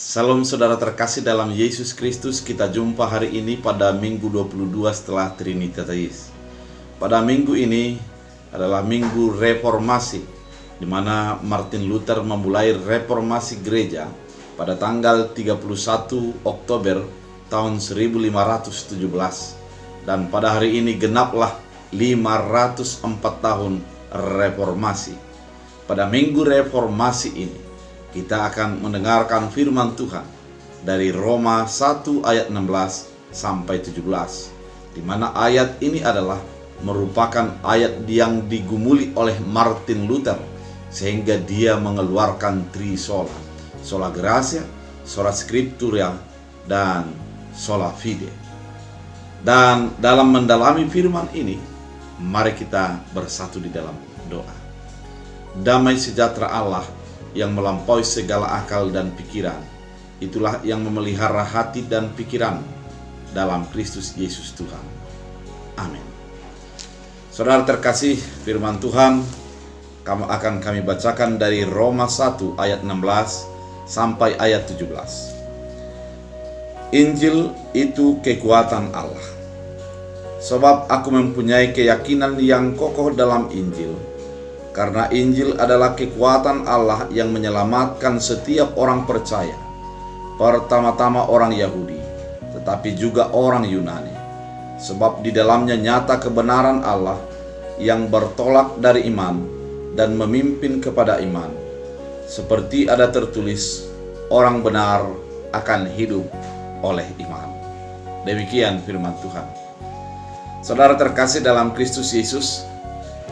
Salam saudara terkasih dalam Yesus Kristus. Kita jumpa hari ini pada Minggu 22 setelah Trinitatis. Pada minggu ini adalah Minggu Reformasi, di mana Martin Luther memulai reformasi gereja pada tanggal 31 Oktober tahun 1517. Dan pada hari ini genaplah 504 tahun reformasi. Pada Minggu Reformasi ini kita akan mendengarkan firman Tuhan dari Roma 1 ayat 16 sampai 17, di mana ayat ini adalah merupakan ayat yang digumuli oleh Martin Luther sehingga dia mengeluarkan Trisola, sola gratia, sola scriptura, dan sola fide. Dan dalam mendalami firman ini, mari kita bersatu di dalam doa. Damai sejahtera Allah yang melampaui segala akal dan pikiran, itulah yang memelihara hati dan pikiran dalam Kristus Yesus Tuhan. Amin. Saudara terkasih, firman Tuhan akan kami bacakan dari Roma 1 ayat 16 sampai ayat 17. Injil itu kekuatan Allah. Sebab aku mempunyai keyakinan yang kokoh dalam Injil, karena Injil adalah kekuatan Allah yang menyelamatkan setiap orang percaya, pertama-tama orang Yahudi, tetapi juga orang Yunani. Sebab di dalamnya nyata kebenaran Allah yang bertolak dari iman dan memimpin kepada iman. Seperti ada tertulis, orang benar akan hidup oleh iman. Demikian firman Tuhan. Saudara terkasih dalam Kristus Yesus,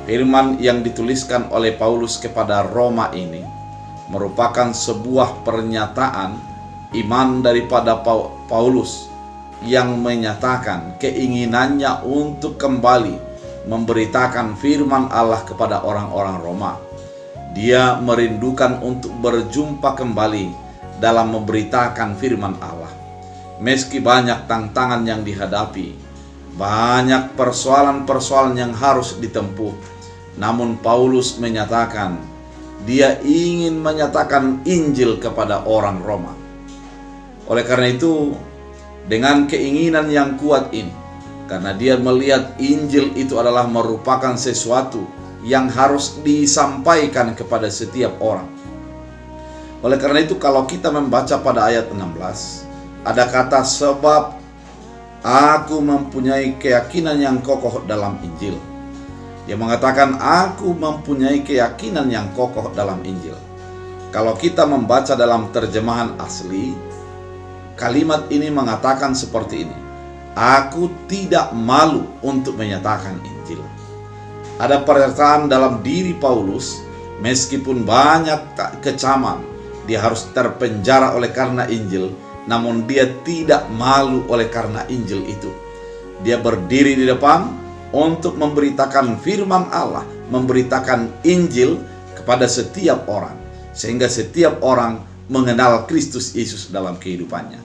firman yang dituliskan oleh Paulus kepada Roma ini merupakan sebuah pernyataan iman daripada Paulus yang menyatakan keinginannya untuk kembali memberitakan firman Allah kepada orang-orang Roma. Dia merindukan untuk berjumpa kembali dalam memberitakan firman Allah. Meski banyak tantangan yang dihadapi, banyak persoalan-persoalan yang harus ditempuh, namun Paulus menyatakan dia ingin menyatakan Injil kepada orang Roma. Oleh karena itu, dengan keinginan yang kuat ini, karena dia melihat Injil itu adalah merupakan sesuatu yang harus disampaikan kepada setiap orang. Oleh karena itu, kalau kita membaca pada ayat 16, ada kata sebab aku mempunyai keyakinan yang kokoh dalam Injil. Dia mengatakan aku mempunyai keyakinan yang kokoh dalam Injil. Kalau kita membaca dalam terjemahan asli, kalimat ini mengatakan seperti ini: aku tidak malu untuk menyatakan Injil. Ada pernyataan dalam diri Paulus, meskipun banyak kecaman, dia harus terpenjara oleh karena Injil, namun dia tidak malu oleh karena Injil itu. Dia berdiri di depan untuk memberitakan firman Allah, memberitakan Injil kepada setiap orang, sehingga setiap orang mengenal Kristus Yesus dalam kehidupannya.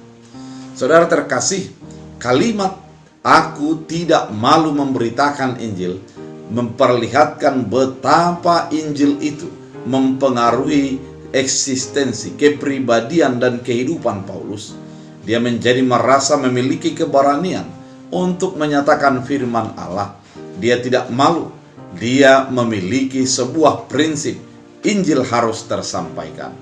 Saudara terkasih, kalimat aku tidak malu memberitakan Injil memperlihatkan betapa Injil itu mempengaruhi eksistensi, kepribadian, dan kehidupan Paulus. Dia menjadi merasa memiliki keberanian untuk menyatakan firman Allah. Dia tidak malu. Dia memiliki sebuah prinsip, Injil harus tersampaikan.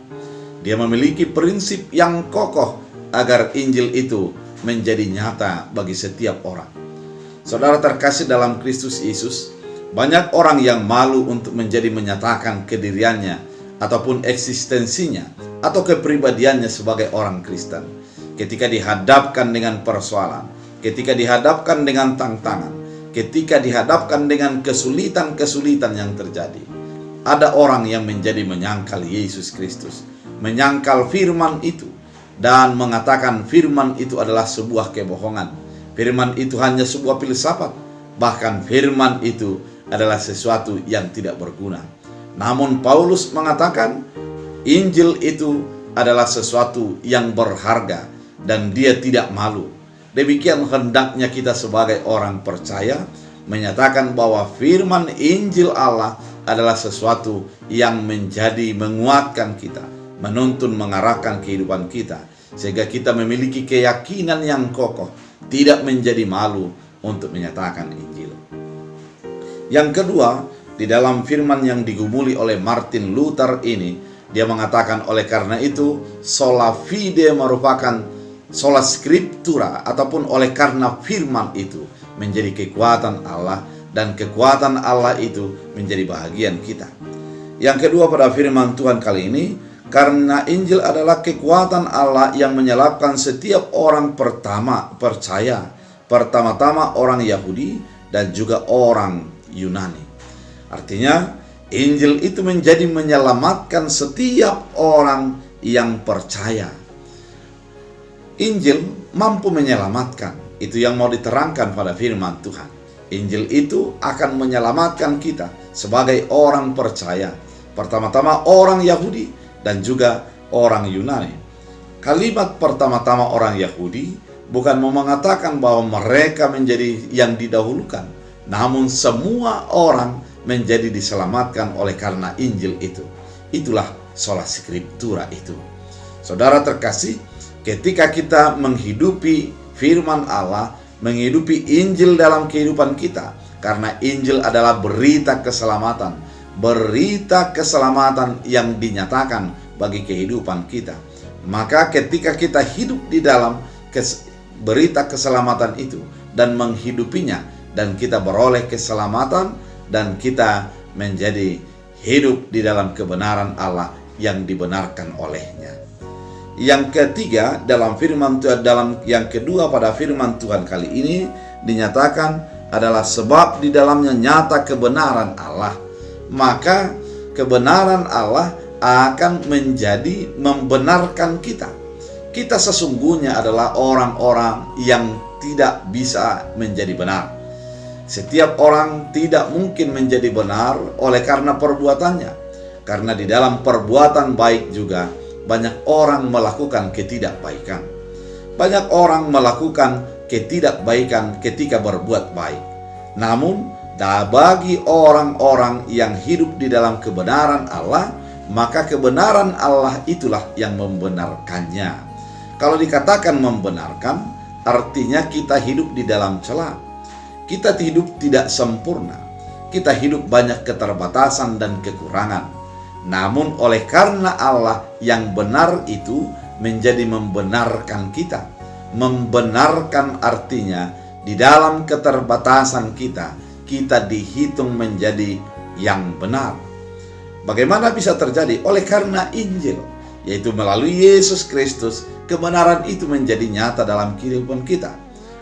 Dia memiliki prinsip yang kokoh agar Injil itu menjadi nyata bagi setiap orang. Saudara terkasih dalam Kristus Yesus, banyak orang yang malu untuk menyatakan kediriannya ataupun eksistensinya atau kepribadiannya sebagai orang Kristen. Ketika dihadapkan dengan persoalan, ketika dihadapkan dengan tantangan, ketika dihadapkan dengan kesulitan-kesulitan yang terjadi, ada orang yang menjadi menyangkal Yesus Kristus, menyangkal firman itu, dan mengatakan firman itu adalah sebuah kebohongan. Firman itu hanya sebuah filsafat, bahkan firman itu adalah sesuatu yang tidak berguna. Namun Paulus mengatakan Injil itu adalah sesuatu yang berharga dan dia tidak malu. Demikian hendaknya kita sebagai orang percaya menyatakan bahwa firman Injil Allah adalah sesuatu yang menguatkan kita, menuntun mengarahkan kehidupan kita, sehingga kita memiliki keyakinan yang kokoh, tidak menjadi malu untuk menyatakan Injil. Yang kedua, di dalam firman yang digumuli oleh Martin Luther ini, dia mengatakan, oleh karena itu sola fide merupakan sola scriptura, ataupun oleh karena firman itu menjadi kekuatan Allah, dan kekuatan Allah itu menjadi bahagian kita. Yang kedua pada firman Tuhan kali ini, karena Injil adalah kekuatan Allah yang menyelamatkan setiap orang percaya, pertama-tama orang Yahudi dan juga orang Yunani. Artinya Injil itu menjadi menyelamatkan setiap orang yang percaya. Injil mampu menyelamatkan. Itu yang mau diterangkan pada firman Tuhan. Injil itu akan menyelamatkan kita sebagai orang percaya, pertama-tama orang Yahudi dan juga orang Yunani. Kalimat pertama-tama orang Yahudi bukan mau mengatakan bahwa mereka menjadi yang didahulukan, namun semua orang menjadi diselamatkan oleh karena Injil itu. Itulah sola scriptura itu. Saudara terkasih, ketika kita menghidupi firman Allah, menghidupi Injil dalam kehidupan kita, karena Injil adalah berita keselamatan yang dinyatakan bagi kehidupan kita. Maka ketika kita hidup di dalam berita keselamatan itu dan menghidupinya, dan kita beroleh keselamatan, dan kita menjadi hidup di dalam kebenaran Allah yang dibenarkan olehnya. Yang ketiga, dalam firman Tuhan, yang kedua pada firman Tuhan kali ini dinyatakan adalah sebab di dalamnya nyata kebenaran Allah. Maka kebenaran Allah akan menjadi membenarkan kita. Kita sesungguhnya adalah orang-orang yang tidak bisa menjadi benar. Setiap orang tidak mungkin menjadi benar oleh karena perbuatannya. Karena di dalam perbuatan baik juga banyak orang melakukan ketidakbaikan. Banyak orang melakukan ketidakbaikan ketika berbuat baik. Namun, bagi orang-orang yang hidup di dalam kebenaran Allah, maka kebenaran Allah itulah yang membenarkannya. Kalau dikatakan membenarkan, artinya kita hidup di dalam celah. Kita hidup tidak sempurna. Kita hidup banyak keterbatasan dan kekurangan. Namun oleh karena Allah yang benar itu menjadi membenarkan kita. Membenarkan artinya di dalam keterbatasan kita, kita dihitung menjadi yang benar. Bagaimana bisa terjadi? Oleh karena Injil, yaitu melalui Yesus Kristus, kebenaran itu menjadi nyata dalam kehidupan kita.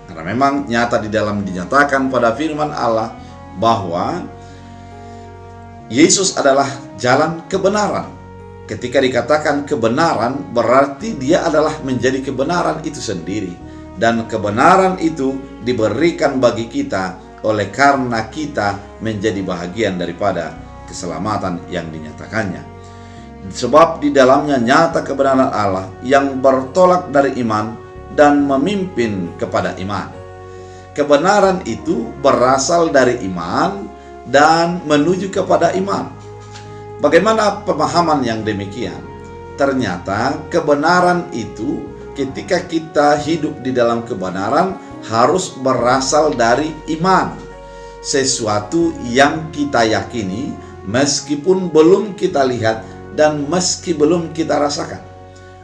Karena memang nyata di dalam dinyatakan pada firman Allah bahwa Yesus adalah jalan kebenaran. Ketika dikatakan kebenaran, berarti dia adalah menjadi kebenaran itu sendiri. Dan kebenaran itu diberikan bagi kita oleh karena kita menjadi bahagian daripada keselamatan yang dinyatakannya. Sebab di dalamnya nyata kebenaran Allah yang bertolak dari iman dan memimpin kepada iman. Kebenaran itu berasal dari iman dan menuju kepada iman. Bagaimana pemahaman yang demikian? Ternyata kebenaran itu ketika kita hidup di dalam kebenaran harus berasal dari iman. Sesuatu yang kita yakini meskipun belum kita lihat dan meski belum kita rasakan.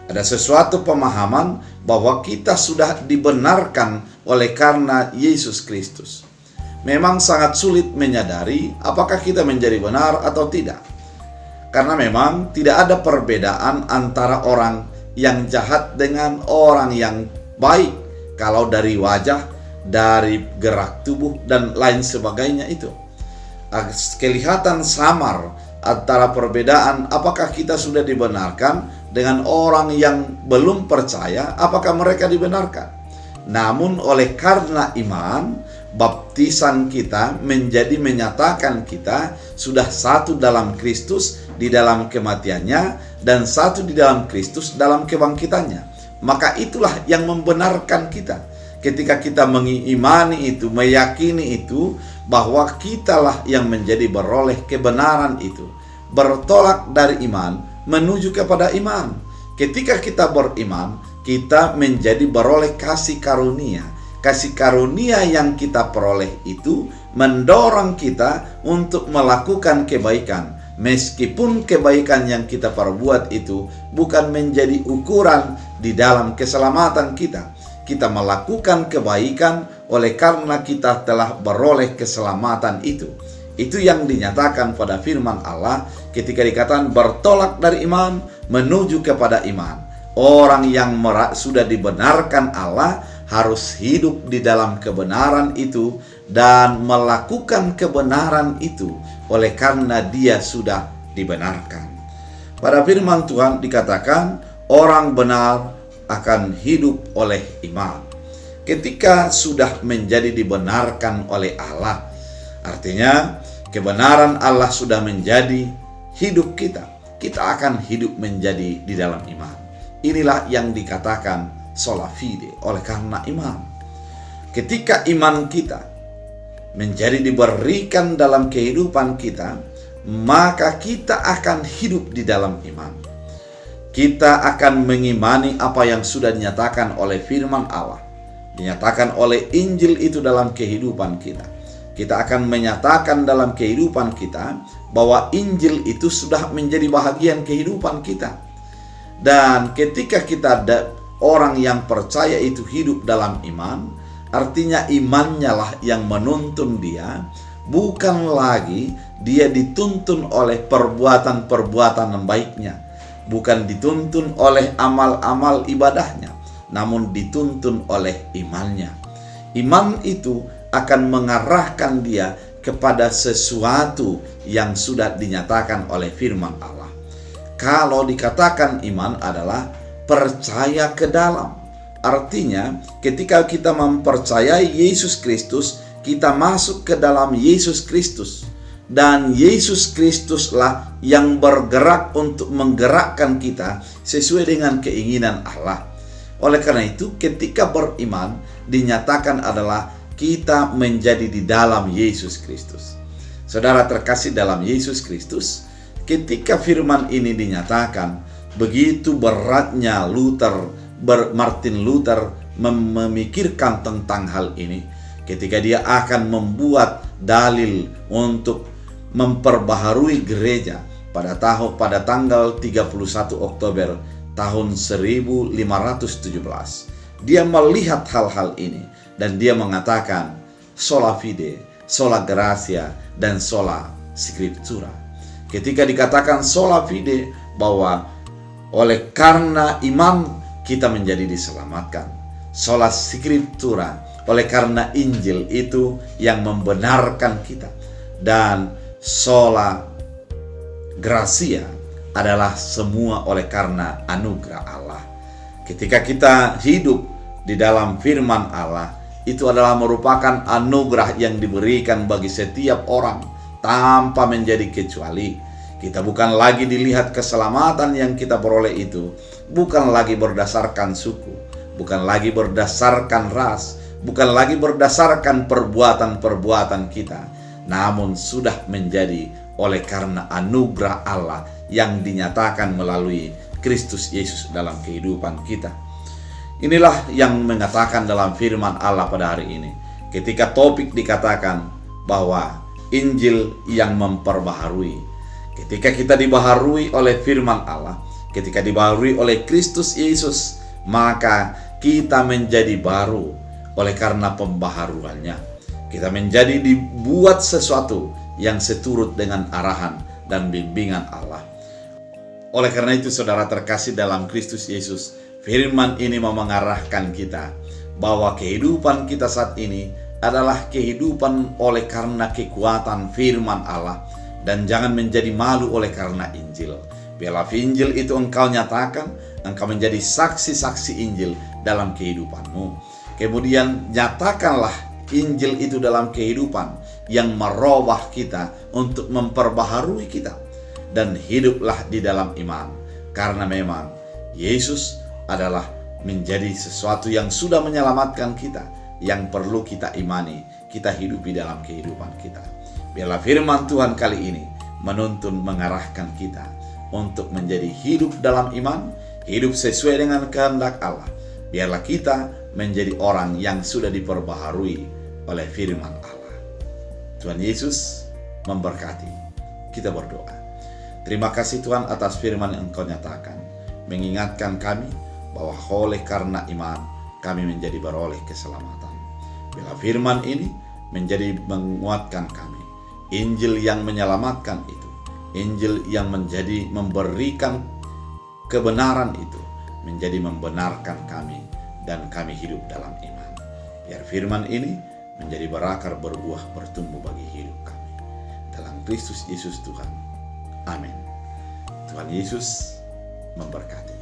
Ada sesuatu pemahaman bahwa kita sudah dibenarkan oleh karena Yesus Kristus. Memang sangat sulit menyadari apakah kita menjadi benar atau tidak. Karena memang tidak ada perbedaan antara orang yang jahat dengan orang yang baik. Kalau dari wajah, dari gerak tubuh, dan lain sebagainya itu. Kelihatan samar antara perbedaan apakah kita sudah dibenarkan dengan orang yang belum percaya, apakah mereka dibenarkan. Namun oleh karena iman, baptisan kita menjadi menyatakan kita sudah satu dalam Kristus di dalam kematiannya dan satu di dalam Kristus dalam kebangkitannya. Maka itulah yang membenarkan kita. Ketika kita mengimani itu, meyakini itu, bahwa kitalah yang menjadi beroleh kebenaran itu. Bertolak dari iman menuju kepada iman. Ketika kita beriman, kita menjadi beroleh kasih karunia. Kasih karunia yang kita peroleh itu mendorong kita untuk melakukan kebaikan. Meskipun kebaikan yang kita perbuat itu bukan menjadi ukuran di dalam keselamatan kita. Kita melakukan kebaikan oleh karena kita telah beroleh keselamatan itu. Itu yang dinyatakan pada firman Allah ketika dikatakan bertolak dari iman menuju kepada iman. Orang yang sudah dibenarkan Allah harus hidup di dalam kebenaran itu dan melakukan kebenaran itu oleh karena dia sudah dibenarkan. Pada firman Tuhan dikatakan orang benar akan hidup oleh iman. Ketika sudah menjadi dibenarkan oleh Allah, artinya kebenaran Allah sudah menjadi hidup kita. Kita akan hidup menjadi di dalam iman. Inilah yang dikatakan sola fide, oleh karena iman. Ketika iman kita menjadi diberikan dalam kehidupan kita, maka kita akan hidup di dalam iman. Kita akan mengimani apa yang sudah dinyatakan oleh firman Allah, dinyatakan oleh Injil itu dalam kehidupan kita. Kita akan menyatakan dalam kehidupan kita bahwa Injil itu sudah menjadi bahagian kehidupan kita. Dan ketika kita orang yang percaya itu hidup dalam iman, artinya imannya lah yang menuntun dia, bukan lagi dia dituntun oleh perbuatan-perbuatan baiknya, bukan dituntun oleh amal-amal ibadahnya, namun dituntun oleh imannya. Iman itu akan mengarahkan dia kepada sesuatu yang sudah dinyatakan oleh firman Allah. Kalau dikatakan iman adalah percaya ke dalam. Artinya ketika kita mempercayai Yesus Kristus, kita masuk ke dalam Yesus Kristus. Dan Yesus Kristuslah yang bergerak untuk menggerakkan kita sesuai dengan keinginan Allah. Oleh karena itu ketika beriman dinyatakan adalah kita menjadi di dalam Yesus Kristus. Saudara terkasih dalam Yesus Kristus, ketika firman ini dinyatakan, begitu beratnya Martin Luther memikirkan tentang hal ini ketika dia akan membuat dalil untuk memperbaharui gereja pada tanggal 31 Oktober tahun 1517. Dia melihat hal-hal ini dan dia mengatakan sola fide, sola gratia, dan sola scriptura. Ketika dikatakan sola fide, bahwa oleh karena iman kita menjadi diselamatkan. Sola scriptura, oleh karena Injil itu yang membenarkan kita. Dan sola gratia adalah semua oleh karena anugerah Allah. Ketika kita hidup di dalam firman Allah, itu adalah merupakan anugerah yang diberikan bagi setiap orang tanpa menjadi kecuali. Kita bukan lagi dilihat keselamatan yang kita peroleh itu, bukan lagi berdasarkan suku, bukan lagi berdasarkan ras, bukan lagi berdasarkan perbuatan-perbuatan kita, namun sudah menjadi oleh karena anugerah Allah yang dinyatakan melalui Kristus Yesus dalam kehidupan kita. Inilah yang mengatakan dalam firman Allah pada hari ini. Ketika topik dikatakan bahwa Injil yang memperbaharui. Ketika kita dibaharui oleh firman Allah, ketika dibaharui oleh Kristus Yesus, maka kita menjadi baru oleh karena pembaharuannya. Kita menjadi dibuat sesuatu yang seturut dengan arahan dan bimbingan Allah. Oleh karena itu saudara terkasih dalam Kristus Yesus, firman ini mau mengarahkan kita bahwa kehidupan kita saat ini adalah kehidupan oleh karena kekuatan firman Allah. Dan jangan menjadi malu oleh karena Injil. Biarlah Injil itu engkau nyatakan, engkau menjadi saksi-saksi Injil dalam kehidupanmu. Kemudian nyatakanlah Injil itu dalam kehidupan yang merubah kita untuk memperbaharui kita. Dan hiduplah di dalam iman. Karena memang Yesus adalah menjadi sesuatu yang sudah menyelamatkan kita, yang perlu kita imani, kita hidupi dalam kehidupan kita. Biarlah firman Tuhan kali ini menuntun mengarahkan kita untuk menjadi hidup dalam iman, hidup sesuai dengan kehendak Allah. Biarlah kita menjadi orang yang sudah diperbaharui oleh firman Allah. Tuhan Yesus memberkati. Kita berdoa. Terima kasih Tuhan atas firman yang Engkau nyatakan, mengingatkan kami bahwa oleh karena iman kami menjadi beroleh keselamatan. Bila firman ini menjadi menguatkan kami, Injil yang menyelamatkan itu, Injil yang menjadi memberikan kebenaran itu, menjadi membenarkan kami dan kami hidup dalam iman. Biar firman ini menjadi berakar, berbuah, bertumbuh bagi hidup kami. Dalam Kristus Yesus Tuhan. Amin. Tuhan Yesus memberkati.